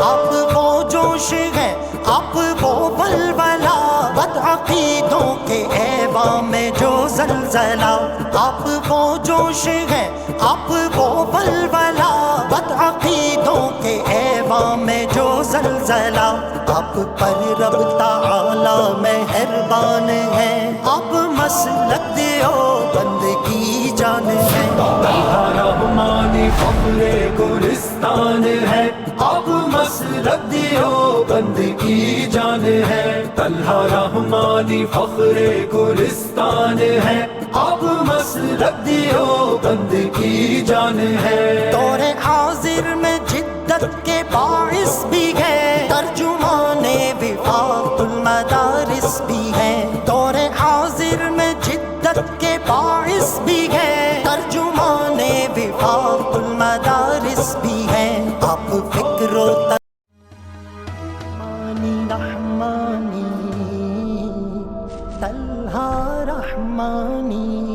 آپ وہ جوش ہے، آپ وہ ولولہ، بدعقیدوں کے ایوان میں جو زلزلہ. آپ وہ جوش ہے، آپ وہ ولولہ، بدعقیدوں کے ایوان میں جو زلزلہ. آپ پر رب تعالی مہربان ہے، آپ مسلک دیوبند کی جان ہے. طلحہ رحمانی فخر گلستان ہے، آپ مسلک دیوبند کی جان ہے. طلحہ رحمانی فخر گلستان ہے، آپ مسلک دیوبند کی جان ہے. دور حاضر میں جدت کے باعث بھی ہے، ترجمان وفاق المدارس بھی ہے. دور حاضر میں جدت کے باعث بھی ہے، ترجمان وفاق المدارس بھی ہے. آپ فکر و رحمانی، طلحہ رحمانی.